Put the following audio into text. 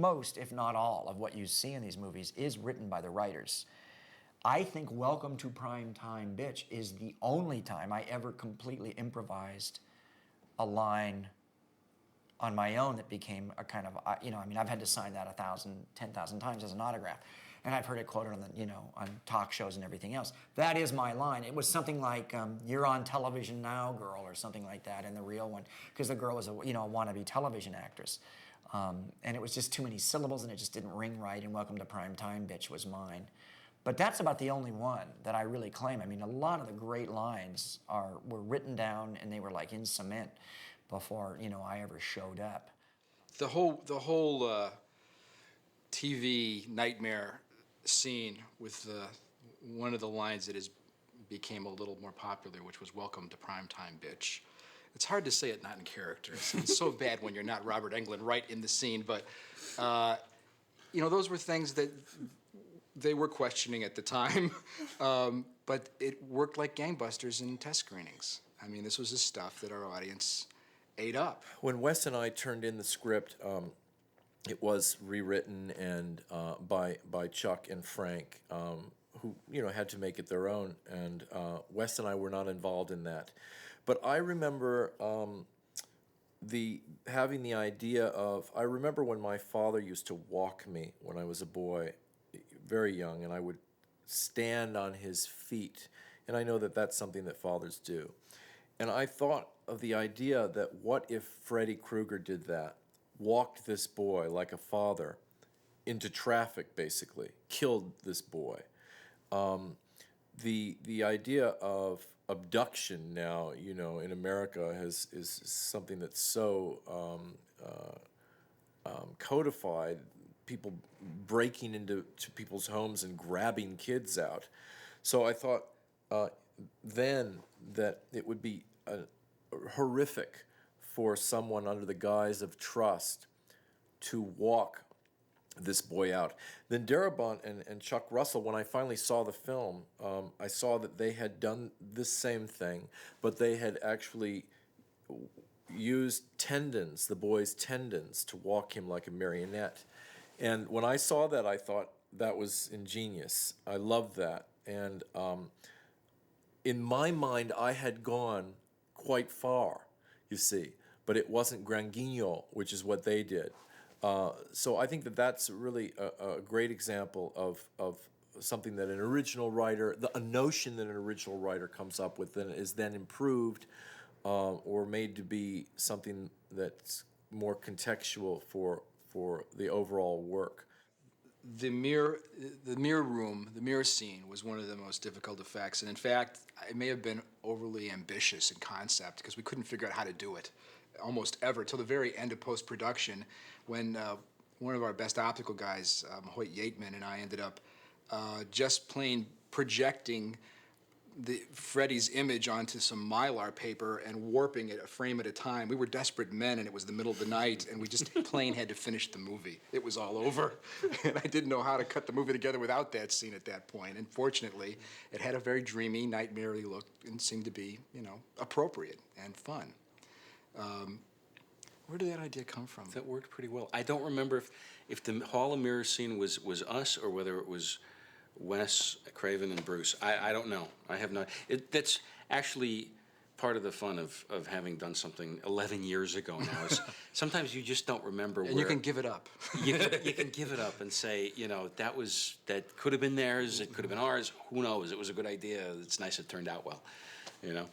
most, if not all, of what you see in these movies is written by the writers. I think Welcome to Prime Time, Bitch is the only time I ever completely improvised a line on my own that became a kind of, you know, I mean, I've had to sign that 1,000, 10,000 times as an autograph. And I've heard it quoted on the, you know, on talk shows and everything else. That is my line. It was something like, "You're on television now, girl," or something like that in the real one, because the girl was a, you know, a wannabe television actress. And it was just too many syllables and it just didn't ring right, and Welcome to Prime Time, Bitch was mine. But that's about the only one that I really claim. I mean, a lot of the great lines were written down and they were like in cement before, you know, I ever showed up. The whole TV nightmare scene with one of the lines that became a little more popular, which was "Welcome to Primetime, Bitch." It's hard to say it not in character. It's so bad when you're not Robert Englund right in the scene, but you know, those were things that they were questioning at the time, but it worked like gangbusters in test screenings. I mean, this was the stuff that our audience ate up. When Wes and I turned in the script, it was rewritten and by Chuck and Frank, who, you know, had to make it their own, and Wes and I were not involved in that. But I remember having the idea of, I remember when my father used to walk me when I was a boy, very young, and I would stand on his feet, and I know that that's something that fathers do. And I thought of the idea that what if Freddy Krueger did that, walked this boy like a father into traffic, basically, killed this boy. The idea of abduction now, you know, in America is something that's so codified. People breaking into people's homes and grabbing kids out. So I thought then that it would be horrific for someone under the guise of trust to walk this boy out. Then Darabont and Chuck Russell, when I finally saw the film, I saw that they had done this same thing, but they had actually used tendons, the boy's tendons, to walk him like a marionette. And when I saw that, I thought that was ingenious. I loved that. And in my mind, I had gone quite far, you see, but it wasn't Grand Guignol, which is what they did. So I think that that's really a great example of something that an original writer, a notion that an original writer comes up with and is then improved or made to be something that's more contextual for the overall work. The mirror room, the mirror scene was one of the most difficult effects. And in fact, it may have been overly ambitious in concept because we couldn't figure out how to do it almost ever till the very end of post-production when one of our best optical guys, Hoyt Yateman, and I ended up just plain projecting Freddy's image onto some Mylar paper and warping it a frame at a time. We were desperate men, and it was the middle of the night, and we just plain had to finish the movie. It was all over, and I didn't know how to cut the movie together without that scene at that point. And fortunately, it had a very dreamy, nightmare-y look and seemed to be, you know, appropriate and fun. Where did that idea come from? That worked pretty well. I don't remember if the Hall of Mirrors scene was us or whether it was Wes, Craven, and Bruce. I don't know. I have not. That's actually part of the fun of having done something 11 years ago now. Is sometimes you just don't remember. And you can give it up. You can give it up and say, you know, that could have been theirs. It could have been ours. Who knows? It was a good idea. It's nice it turned out well. You know.